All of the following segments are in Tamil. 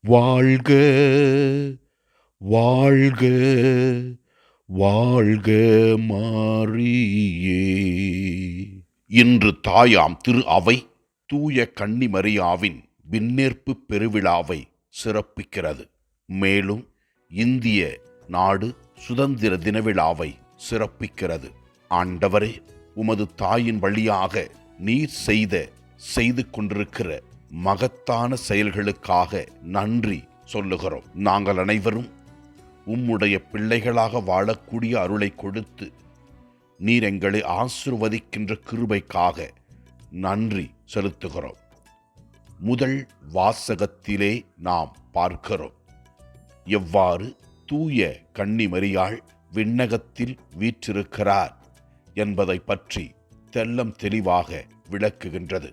வாழ்க வாழ்க வாழ்க மாரியே. இன்று தாயாம் திரு அவை தூய கன்னிமரியாவின் விண்ணேற்பு பெருவிழாவை சிறப்பிக்கிறது. மேலும் இந்திய நாடு சுதந்திர தின விழாவை சிறப்பிக்கிறது. ஆண்டவரே, உமது தாயின் வழியாக நீர் செய்து கொண்டிருக்கிற மகத்தான செயல்களுக்காக நன்றி சொல்லுகிறோம். நாங்கள் அனைவரும் உம்முடைய பிள்ளைகளாக வாழக்கூடிய அருளை கொடுத்து நீர் எங்களை ஆசீர்வதிக்கின்ற கிருபைக்காக நன்றி செலுத்துகிறோம். முதல் வாசகத்திலே நாம் பார்க்கிறோம் எவ்வாறு தூய கன்னிமரியாள் விண்ணகத்தில் வீற்றிருக்கிறார் என்பதை பற்றி தெல்லம் தெளிவாக விளக்குகின்றது.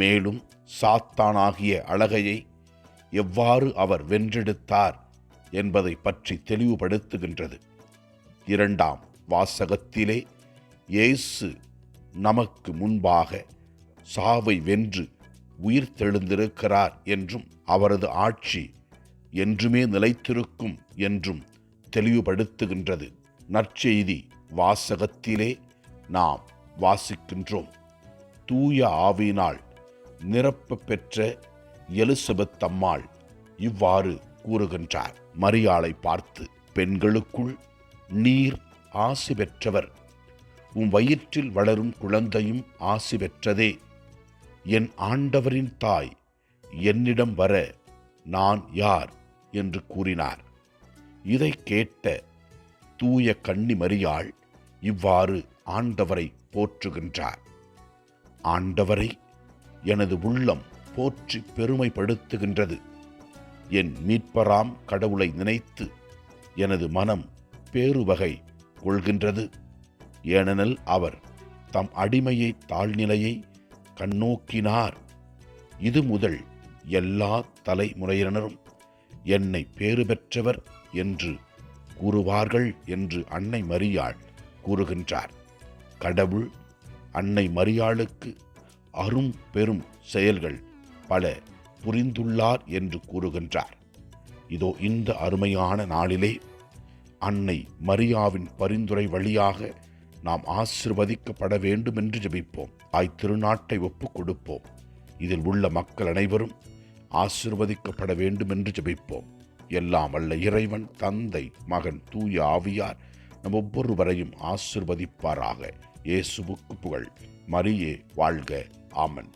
மேலும் சாத்தானாகிய அழகையை எவ்வாறு அவர் வென்றெடுத்தார் என்பதை பற்றி தெளிவுபடுத்துகின்றது. இரண்டாம் வாசகத்திலே இயேசு நமக்கு முன்பாக சாவை வென்று உயிர் தெழுந்திருக்கிறார் என்றும் அவரது ஆட்சி என்றுமே நிலைத்திருக்கும் என்றும் தெளிவுபடுத்துகின்றது. நற்செய்தி வாசகத்திலே நாம் வாசிக்கின்றோம், தூய ஆவியினால் நிரப்ப பெற்ற எலிசபெத் அம்மாள் இவ்வாறு கூறுகின்றார். மரியாளை பார்த்து, பெண்களுக்குள் நீர் ஆசி பெற்றவர், உம் வயிற்றில் வளரும் குழந்தையும் ஆசி பெற்றதே. என் ஆண்டவரின் தாய் என்னிடம் வர நான் யார் என்று கூறினார். இதை கேட்ட தூய கன்னிமரியாள் இவ்வாறு ஆண்டவரை போற்றுகின்றார். ஆண்டவரை எனது உள்ளம் போற்றி பெருமைப்படுத்துகின்றது. என் மீட்பராம் கடவுளை நினைத்து எனது மனம் பேருவகை கொள்கின்றது. ஏனெனில் அவர் தம் அடிமையை தாழ்நிலையை கண்ணோக்கினார். இது முதல் எல்லா தலைமுறையினரும் என்னை பேறு பெற்றவர் என்று கூறுவார்கள் என்று அன்னை மரியாள் கூறுகின்றார். கடவுள் அன்னை மரியாளுக்கு அரும் பெரும் செயல்கள் பல புரிந்துள்ளார் என்று கூறுகின்றார். இதோ இந்த அருமையான நாளிலே அன்னை மரியாவின் பரிந்துரை வழியாக நாம் ஆசீர்வதிக்கப்பட வேண்டும் என்று ஜெபிப்போம். தாய் திருநாட்டை ஒப்புக் கொடுப்போம். இதில் உள்ள மக்கள் அனைவரும் ஆசீர்வதிக்கப்பட வேண்டும் என்று ஜெபிப்போம். எல்லாம் வல்ல இறைவன், தந்தை, மகன், தூய ஆவியார் நம் ஒவ்வொருவரையும் ஆசீர்வதிப்பாராக. இயேசுவுக்கு புகழ். மரியே வாழ்க. ஆமென்.